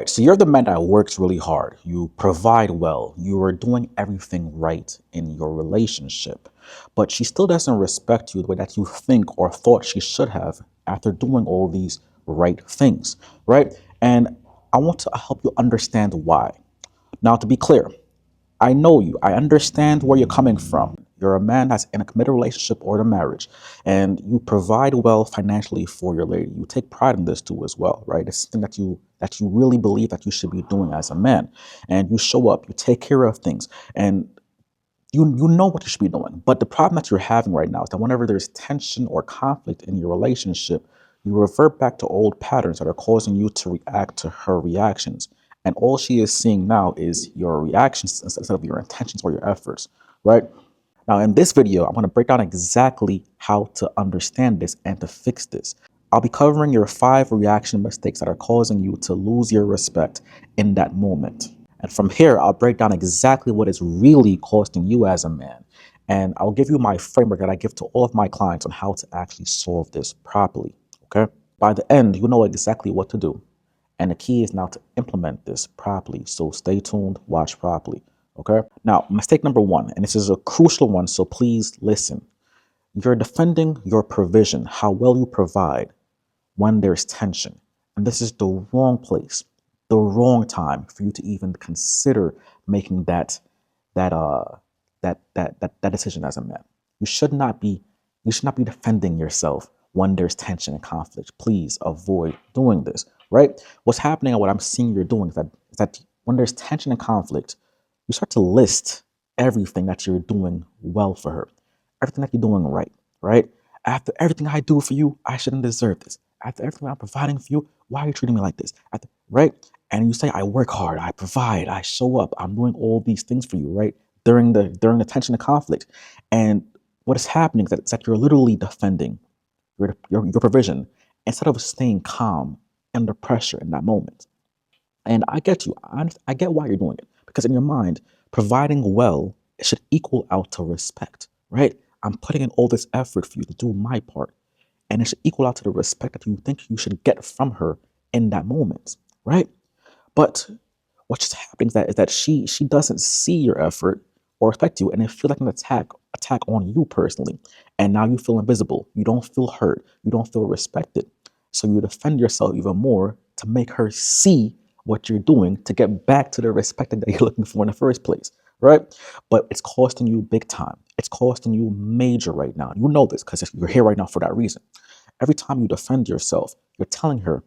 right, so you're the man that works really hard. You provide well. You are doing everything right in your relationship. But she still doesn't respect you the way that you think or thought she should have after doing all these right things, right? And I want to help you understand why. Now, to be clear, I know you. I understand where you're coming from. You're a man that's in a committed relationship or a marriage, and you provide well financially for your lady. You take pride in this too as well, right? It's something that you really believe that you should be doing as a man. And you show up, you take care of things, and you know what you should be doing. But the problem that you're having right now is that whenever there's tension or conflict in your relationship, you revert back to old patterns that are causing you to react to her reactions. And all she is seeing now is your reactions instead of your intentions or your efforts, right? Now, in this video, I'm going to break down exactly how to understand this and to fix this. I'll be covering your 5 reaction mistakes that are causing you to lose your respect in that moment. And from here, I'll break down exactly what is really costing you as a man. And I'll give you my framework that I give to all of my clients on how to actually solve this properly. Okay? By the end, you know exactly what to do. And the key is now to implement this properly. So stay tuned, watch properly. Okay? Now, mistake number 1, and this is a crucial one, so please listen. You're defending your provision, how well you provide when there's tension. And this is the wrong place, the wrong time for you to even consider making that decision as a man. You should not be defending yourself when there's tension and conflict. Please avoid doing this, right? What's happening and what I'm seeing you're doing is that when there's tension and conflict, you start to list everything that you're doing well for her, everything that you're doing right, right? After everything I do for you, I shouldn't deserve this. After everything I'm providing for you, why are you treating me like this? Right? And you say, I work hard, I provide, I show up, I'm doing all these things for you, right? During the tension and conflict. And what is happening is that you're literally defending your provision instead of staying calm under pressure in that moment. And I get you. I get why you're doing it. Because in your mind, providing well should equal out to respect, right? I'm putting in all this effort for you to do my part. And it should equal out to the respect that you think you should get from her in that moment, right? But what's happening is that she doesn't see your effort or respect you, and it feels like an attack on you personally. And now you feel invisible. You don't feel heard. You don't feel respected. So you defend yourself even more to make her see what you're doing to get back to the respect that you're looking for in the first place, right? But it's costing you big time. It's costing you major right now. You know this because you're here right now for that reason. Every time you defend yourself, you're telling her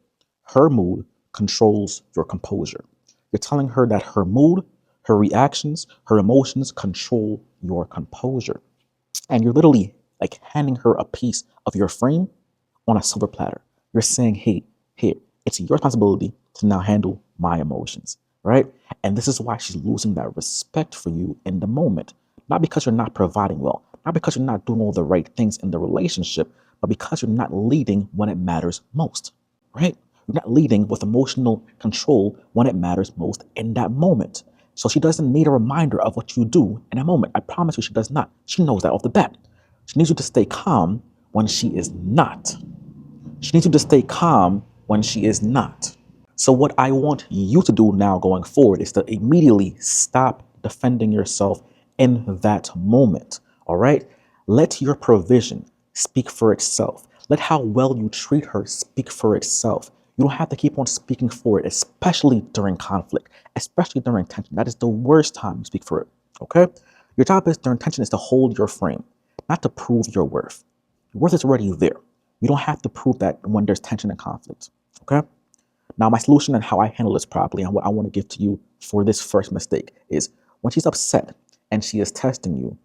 her mood controls your composure. You're telling her that her mood, her reactions, her emotions control your composure. And you're literally like handing her a piece of your frame on a silver platter. You're saying, hey, here, it's your responsibility to now handle my emotions, right? And this is why she's losing that respect for you in the moment. Not because you're not providing well, not because you're not doing all the right things in the relationship, but because you're not leading when it matters most, right? You're not leading with emotional control when it matters most in that moment. So she doesn't need a reminder of what you do in that moment. I promise you, she does not. She knows that off the bat. She needs you to stay calm when she is not. She needs you to stay calm when she is not. So what I want you to do now going forward is to immediately stop defending yourself in that moment. All right? Let your provision speak for itself. Let how well you treat her speak for itself. You don't have to keep on speaking for it, especially during conflict, especially during tension. That is the worst time you speak for it. Okay? Your job is during tension is to hold your frame, not to prove your worth. Your worth is already there. You don't have to prove that when there's tension and conflict. Okay? Now, my solution and how I handle this properly and what I want to give to you for this first mistake is when she's upset and she is testing you,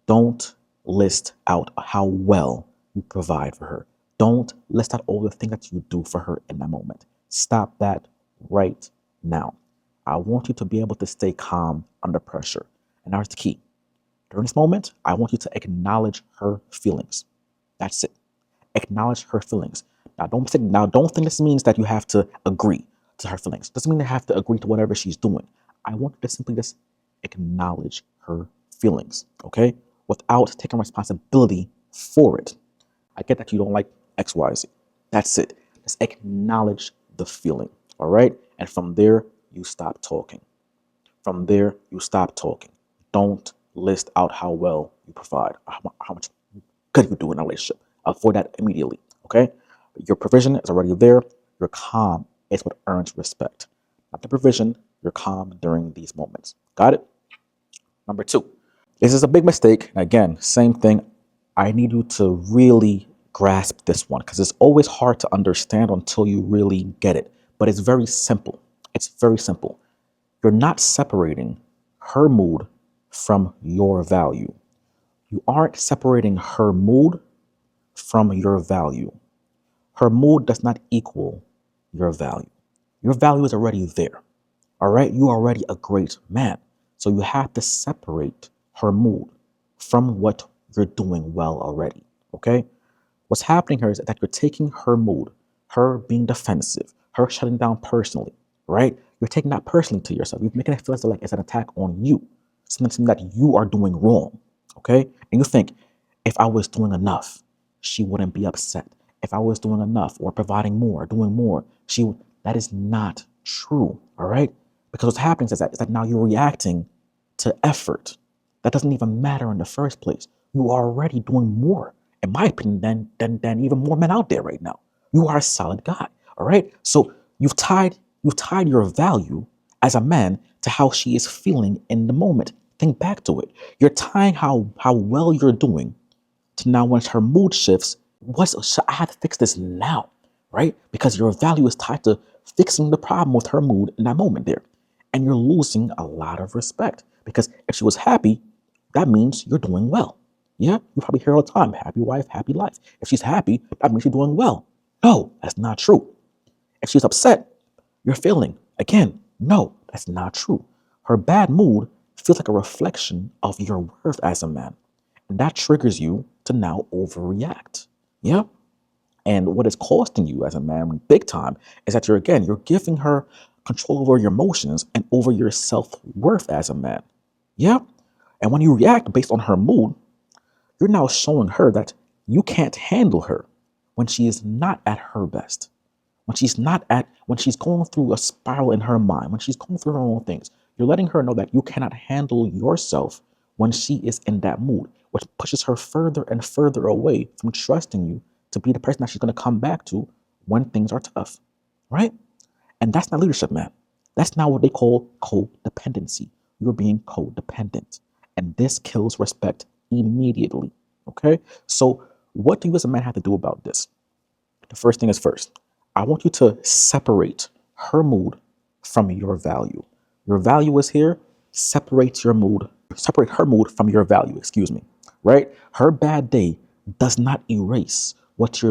don't list out how well you provide for her. Don't list out all the things that you do for her in that moment. Stop that right now. I want you to be able to stay calm under pressure. And that's the key. During this moment, I want you to acknowledge her feelings. That's it. Acknowledge her feelings. Now, don't think this means that you have to agree to her feelings. Doesn't mean you have to agree to whatever she's doing. I want you to simply just acknowledge her feelings, okay? Without taking responsibility for it. I get that you don't like X, Y, Z. That's it. Just acknowledge the feeling, all right? And from there, you stop talking. From there, you stop talking. Don't list out how well you provide, how much good you do in a relationship. Avoid that immediately, okay? Your provision is already there. Your calm is what earns respect. Not the provision, your calm during these moments. Got it? Number two. This is a big mistake. Again, same thing. I need you to really grasp this one because it's always hard to understand until you really get it. But it's very simple. It's very simple. You're not separating her mood from your value. You aren't separating her mood from your value. Her mood does not equal your value. Your value is already there. All right. You are already a great man. So you have to separate her mood from what you're doing well already. Okay. What's happening here is that you're taking her mood, her being defensive, her shutting down personally, right? You're taking that personally to yourself. You're making it feel like it's an attack on you, something that you are doing wrong, okay? And you think, if I was doing enough, she wouldn't be upset. If I was doing enough or providing more, doing more, she would. That is not true, all right? Because what's happening is that now you're reacting to effort that doesn't even matter in the first place. You are already doing more, in my opinion, than even more men out there right now. You are a solid guy. All right. So you've tied your value as a man to how she is feeling in the moment. Think back to it. You're tying how well you're doing to now when her mood shifts, I have to fix this now, right? Because your value is tied to fixing the problem with her mood in that moment there. And you're losing a lot of respect because if she was happy, that means you're doing well. Yeah, you probably hear all the time, happy wife, happy life. If she's happy, that means she's doing well. No, that's not true. If she's upset, you're failing. Again, no, that's not true. Her bad mood feels like a reflection of your worth as a man. And that triggers you to now overreact. Yeah. And what is costing you as a man big time is that you're giving her control over your emotions and over your self-worth as a man. Yeah. And when you react based on her mood, you're now showing her that you can't handle her when she is not at her best. When she's going through a spiral in her mind, when she's going through her own things, you're letting her know that you cannot handle yourself when she is in that mood, which pushes her further and further away from trusting you to be the person that she's going to come back to when things are tough, right? And that's not leadership, man. That's not what they call codependency. You're being codependent. And this kills respect immediately. Okay? So, what do you as a man have to do about this? The first thing is first, I want you to separate her mood from your value. Your value is here. Separate her mood from your value, excuse me. Right? Her bad day does not erase what you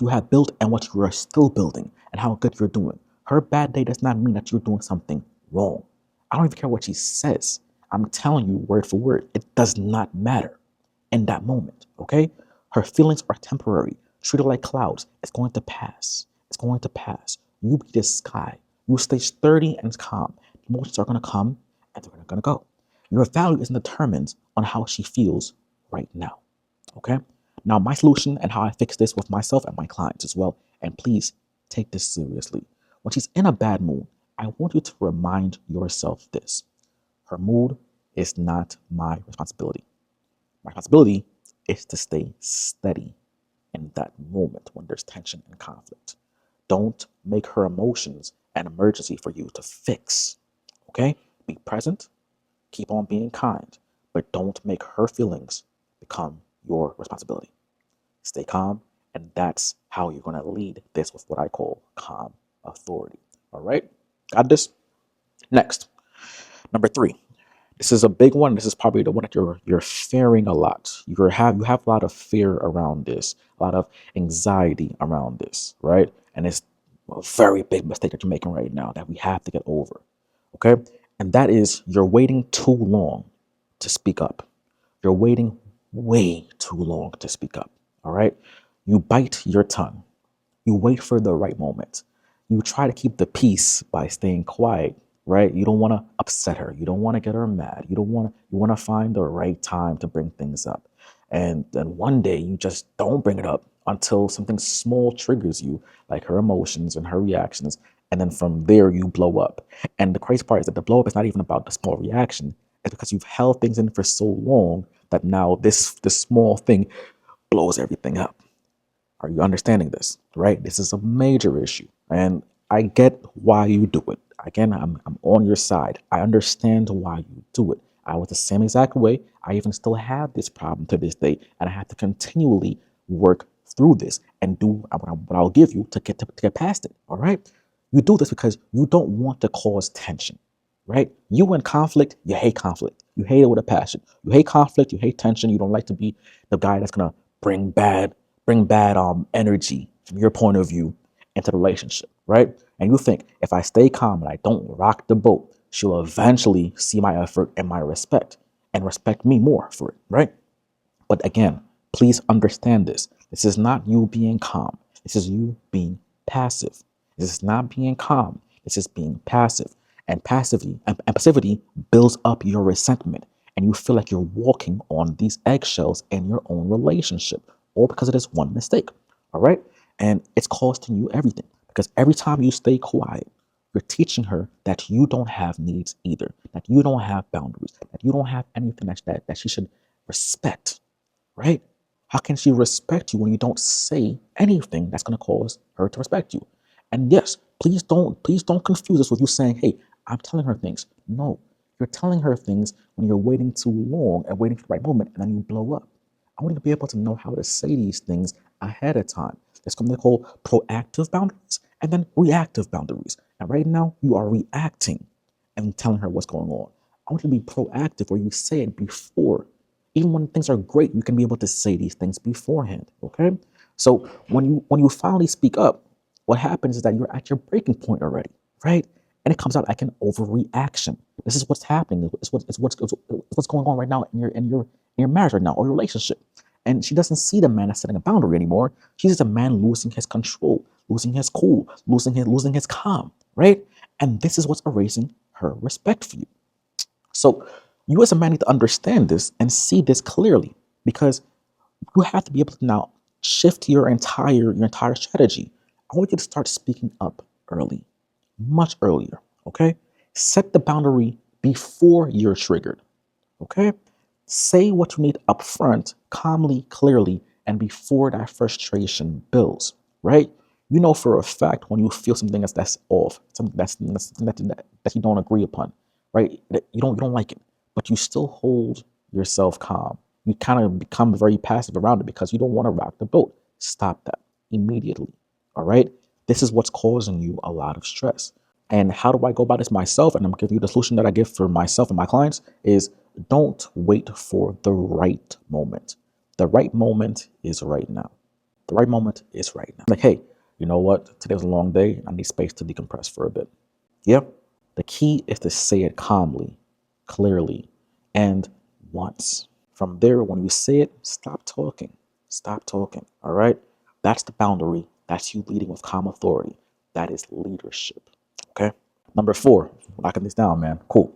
have built and what you are still building and how good you're doing. Her bad day does not mean that you're doing something wrong. I don't even care what she says. I'm telling you word for word. It does not matter in that moment, okay? Her feelings are temporary. Treat her like clouds. It's going to pass. It's going to pass. You be the sky. You stay sturdy and calm. Emotions are going to come and they're going to go. Your value isn't determined on how she feels right now, okay? Now, my solution and how I fix this with myself and my clients as well, and please take this seriously. When she's in a bad mood, I want you to remind yourself this. Her mood is not my responsibility. My responsibility is to stay steady in that moment when there's tension and conflict. Don't make her emotions an emergency for you to fix. Okay? Be present, keep on being kind, but don't make her feelings become your responsibility. Stay calm, and that's how you're going to lead this with what I call calm authority. All right? Got this? Next, number 3. This is a big one. This is probably the one that you're fearing a lot. You have a lot of fear around this, a lot of anxiety around this, right? And it's a very big mistake that you're making right now that we have to get over. Okay? And that is you're waiting too long to speak up. You're waiting way too long to speak up. All right? You bite your tongue. You wait for the right moment. You try to keep the peace by staying quiet, right? You don't want to upset her. You don't want to get her mad. You want to find the right time to bring things up. And then one day you just don't bring it up until something small triggers you, like her emotions and her reactions, And then from there, you blow up. And the crazy part is that the blow up is not even about the small reaction. It's because you've held things in for so long that now this small thing blows everything up. Are you understanding this? Right? This is a major issue. And I get why you do it. Again, I'm on your side. I understand why you do it. I was the same exact way. I even still have this problem to this day. And I have to continually work through this and do what I'll give you to get past it. All right? You do this because you don't want to cause tension, right? You in conflict, you hate conflict. You hate it with a passion. You hate conflict, you hate tension. You don't like to be the guy that's gonna bring bad energy from your point of view into the relationship, right? And you think if I stay calm and I don't rock the boat, she'll eventually see my effort and my respect and respect me more for it, right? But again, please understand this. This is not you being calm. This is you being passive. This is not being calm. This is being passive. And passivity builds up your resentment. And you feel like you're walking on these eggshells in your own relationship, all because of this one mistake. All right. And it's costing you everything because every time you stay quiet, you're teaching her that you don't have needs either, that you don't have boundaries, that you don't have anything that she should respect, right? How can she respect you when you don't say anything that's going to cause her to respect you? And yes, please don't confuse us with you saying, "Hey, I'm telling her things." No, you're telling her things when you're waiting too long and waiting for the right moment, and then you blow up. I want you to be able to know how to say these things ahead of time. There's something called proactive boundaries and then reactive boundaries. And right now, you are reacting and telling her what's going on. I want you to be proactive where you say it before. Even when things are great, you can be able to say these things beforehand. Okay. So when you finally speak up, what happens is that you're at your breaking point already, right? And it comes out like an overreaction. This is what's happening. It's what's going on right now in your marriage right now or your relationship. And she doesn't see the man as setting a boundary anymore. She sees a man losing his control, losing his cool, losing his calm, right? And this is what's erasing her respect for you. So you as a man need to understand this and see this clearly because you have to be able to now shift your entire strategy. I want you to start speaking up early, much earlier. Okay. Set the boundary before you're triggered. Okay. Say what you need up front, calmly, clearly, and before that frustration builds, right? You know for a fact when you feel something that's off, something that you don't agree upon, right? That you don't like it, but you still hold yourself calm. You kind of become very passive around it because you don't want to rock the boat. Stop that immediately. All right. This is what's causing you a lot of stress. And how do I go about this myself? And I'm giving you the solution that I give for myself and my clients is don't wait for the right moment. The right moment is right now. The right moment is right now. Like, hey, you know what? Today was a long day. I need space to decompress for a bit. Yep. The key is to say it calmly, clearly, and once. From there, when you say it, stop talking. Stop talking. All right. That's the boundary. That's you leading with calm authority. That is leadership. Okay. Number 4, locking this down, man. Cool.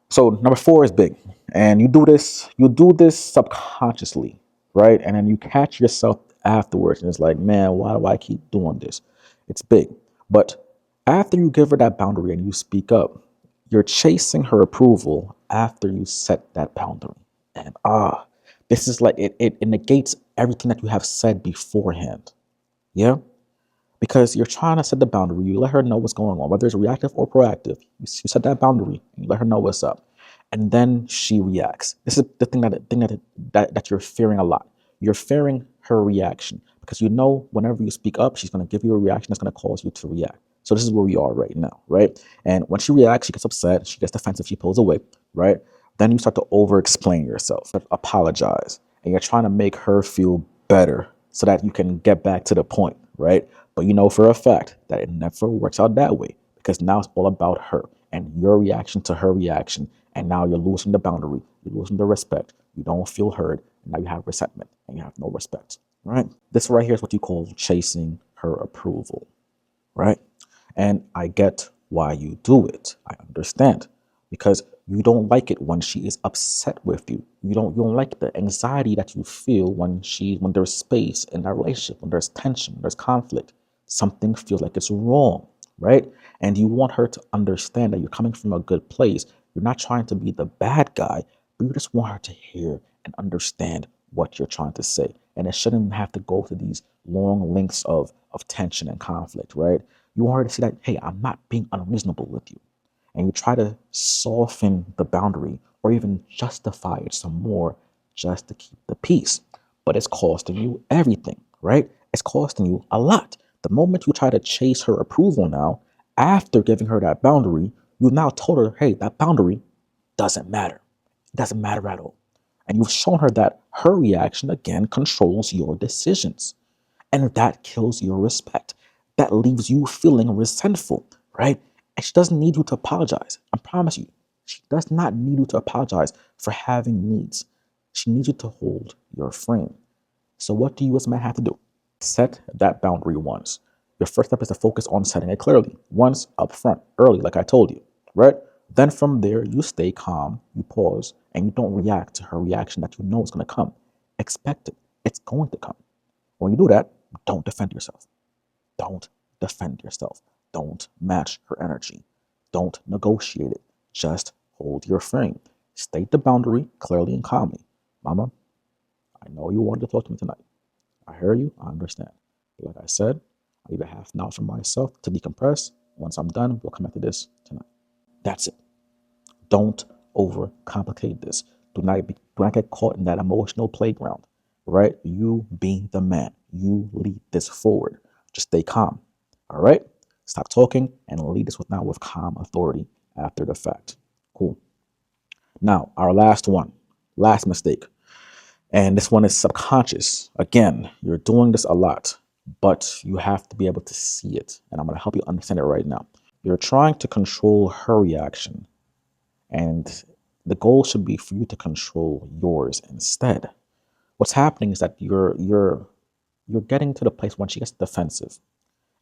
So number 4 is big, and you do this subconsciously, right? And then you catch yourself afterwards, and it's like, man, why do I keep doing this? It's big, but after you give her that boundary and you speak up, you're chasing her approval after you set that boundary, and this is like it negates everything that you have said beforehand. Yeah, because you're trying to set the boundary. You let her know what's going on, whether it's reactive or proactive. You set that boundary. You let her know what's up, and then she reacts. This is the thing that you're fearing a lot. You're fearing her reaction because you know whenever you speak up, she's going to give you a reaction that's going to cause you to react. So this is where we are right now, right? And when she reacts, she gets upset, she gets defensive, she pulls away, right? Then you start to over-explain yourself, apologize, and you're trying to make her feel better so that you can get back to the point, right? But you know for a fact that it never works out that way because now it's all about her and your reaction to her reaction. And now you're losing the boundary, you're losing the respect. You don't feel heard. And now you have resentment and you have no respect, right? This right here is what you call chasing her approval, right? And I get why you do it. I understand because you don't like it when she is upset with you. You don't like the anxiety that you feel when there's space in that relationship, when there's tension, there's conflict. Something feels like it's wrong, right? And you want her to understand that you're coming from a good place. You're not trying to be the bad guy, but you just want her to hear and understand what you're trying to say. And it shouldn't have to go to these long lengths of tension and conflict, right? You want her to see that, hey, I'm not being unreasonable with you. And you try to soften the boundary or even justify it some more just to keep the peace. But it's costing you everything, right? It's costing you a lot. The moment you try to chase her approval now, after giving her that boundary, you've now told her, hey, that boundary doesn't matter. It doesn't matter at all. And you've shown her that her reaction again controls your decisions. And that kills your respect. That leaves you feeling resentful, right? And she doesn't need you to apologize. I promise you, she does not need you to apologize for having needs. She needs you to hold your frame. So, what do you as a man have to do? Set that boundary once. Your first step is to focus on setting it clearly, once up front, early, like I told you, right? Then from there, you stay calm, you pause, and you don't react to her reaction that you know is going to come. Expect it. It's going to come. When you do that, don't defend yourself. Don't defend yourself. Don't match her energy. Don't negotiate it. Just hold your frame. State the boundary clearly and calmly. Mama, I know you wanted to talk to me tonight. I hear you. I understand. Like I said, I need a half an hour for myself to decompress. Once I'm done, we'll come back to this tonight. That's it. Don't overcomplicate this. Do not get caught in that emotional playground, right? You be the man. You lead this forward. Just stay calm. All right? Stop talking and lead this with calm authority after the fact. Cool. Now, our last one, last mistake. And this one is subconscious. Again, you're doing this a lot, but you have to be able to see it. And I'm going to help you understand it right now. You're trying to control her reaction, and the goal should be for you to control yours instead. What's happening is that you're getting to the place when she gets defensive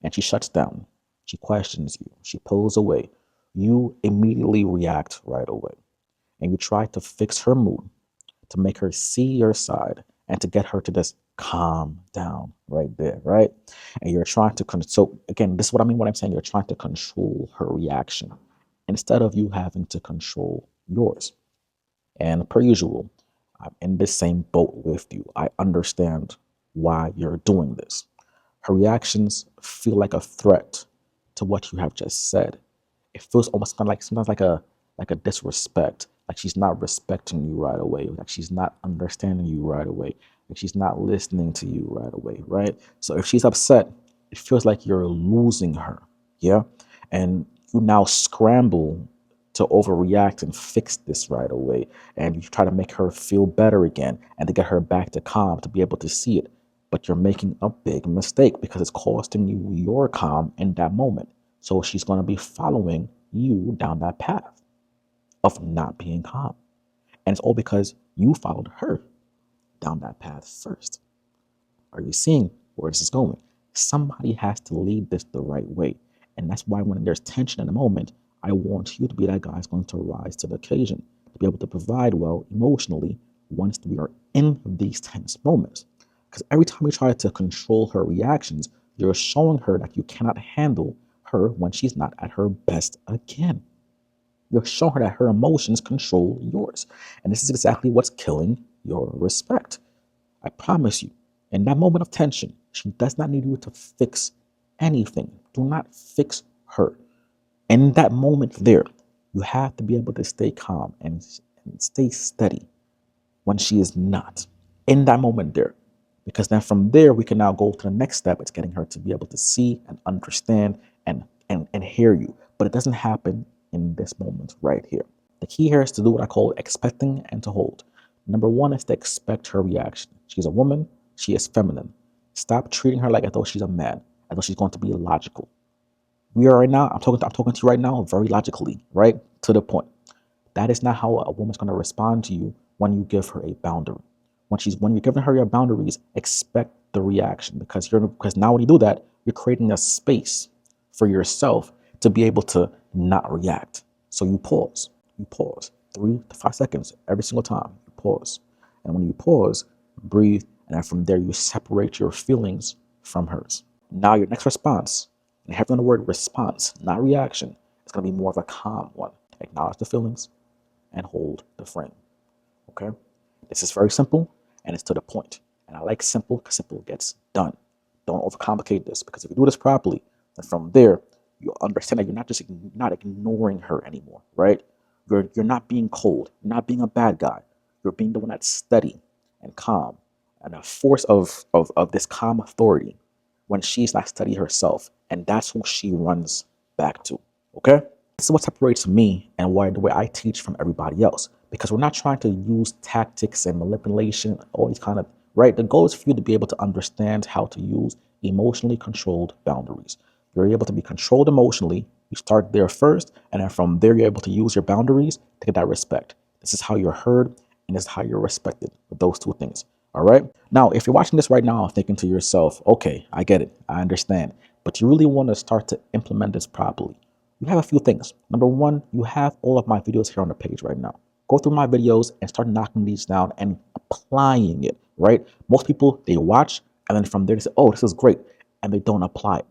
and she shuts down. She questions you. She pulls away. You immediately react right away. And you try to fix her mood, to make her see your side, and to get her to just calm down right there, right? And you're trying to so again, this is what I mean when I'm saying you're trying to control her reaction instead of you having to control yours. And per usual, I'm in the same boat with you. I understand why you're doing this. Her reactions feel like a threat to what you have just said. It feels almost kind of like sometimes like a disrespect, like she's not respecting you right away, like she's not understanding you right away, like she's not listening to you right away, right? So if she's upset, it feels like you're losing her, yeah? And you now scramble to overreact and fix this right away. And you try to make her feel better again and to get her back to calm to be able to see it. But you're making a big mistake because it's costing you your calm in that moment. So she's going to be following you down that path of not being calm. And it's all because you followed her down that path first. Are you seeing where this is going? Somebody has to lead this the right way. And that's why when there's tension in the moment, I want you to be that guy who's going to rise to the occasion, to be able to provide well emotionally once we are in these tense moments. Because every time you try to control her reactions, you're showing her that you cannot handle her when she's not at her best again. You're showing her that her emotions control yours. And this is exactly what's killing your respect. I promise you, in that moment of tension, she does not need you to fix anything. Do not fix her. In that moment there, you have to be able to stay calm and stay steady when she is not. In that moment there. Because then from there, we can now go to the next step. It's getting her to be able to see and understand and hear you. But it doesn't happen in this moment right here. The key here is to do what I call expecting and to hold. Number one is to expect her reaction. She's a woman. She is feminine. Stop treating her like as though she's a man, as though she's going to be logical. We are right now, I'm talking to you right now very logically, right? To the point. That is not how a woman's going to respond to you when you give her a boundary. When you're giving her your boundaries, expect the reaction because now when you do that, you're creating a space for yourself to be able to not react. So you pause. You pause 3 to 5 seconds every single time. You pause. And when you pause, breathe, and then from there you separate your feelings from hers. Now your next response And having the word response, not reaction, it's going to be more of a calm one. Acknowledge the feelings and hold the frame. Okay? This is very simple and it's to the point. And I like simple because simple gets done. Don't overcomplicate this, because if you do this properly, then from there, you'll understand that you're not ignoring her anymore, right? You're not being cold. You're not being a bad guy. You're being the one that's steady and calm, and a force of this calm authority when she's not steady herself. And that's who she runs back to. Okay? This is what separates me and why the way I teach from everybody else. Because we're not trying to use tactics and manipulation, all these kind of, right? The goal is for you to be able to understand how to use emotionally controlled boundaries. You're able to be controlled emotionally. You start there first, and then from there, you're able to use your boundaries to get that respect. This is how you're heard, and this is how you're respected, with those two things. All right. Now, if you're watching this right now, thinking to yourself, okay, I get it, I understand, but you really want to start to implement this properly, you have a few things. Number one, you have all of my videos here on the page right now. Go through my videos and start knocking these down and applying it, right? Most people, they watch, and then from there they say, oh, this is great, and they don't apply it.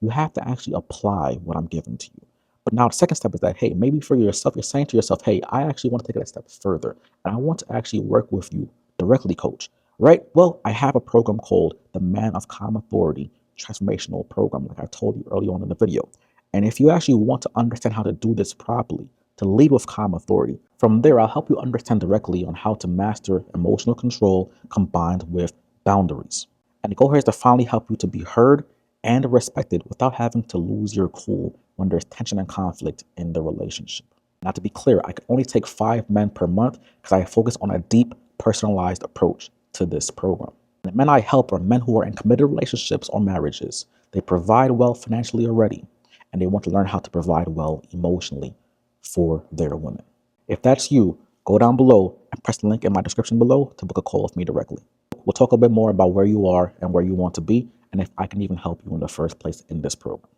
You have to actually apply what I'm giving to you. But now the second step is that, hey, maybe for yourself, you're saying to yourself, hey, I actually want to take it a step further, and I want to actually work with you directly, coach, right? Well, I have a program called the Man of Calm Authority Transformational Program, like I told you early on in the video. And if you actually want to understand how to do this properly, to lead with calm authority, from there, I'll help you understand directly on how to master emotional control combined with boundaries. And the goal here is to finally help you to be heard and respected without having to lose your cool when there's tension and conflict in the relationship. Now, to be clear, I can only take 5 men per month because I focus on a deep, personalized approach to this program. And the men I help are men who are in committed relationships or marriages. They provide well financially already, and they want to learn how to provide well emotionally for their women. If that's you, go down below and press the link in my description below to book a call with me directly. We'll talk a bit more about where you are and where you want to be, and if I can even help you in the first place in this program.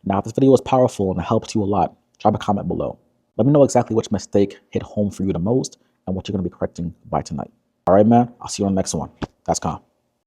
Now, if this video was powerful and it helped you a lot, drop a comment below. Let me know exactly which mistake hit home for you the most and what you're going to be correcting by tonight. All right, man, I'll see you on the next one. That's calm.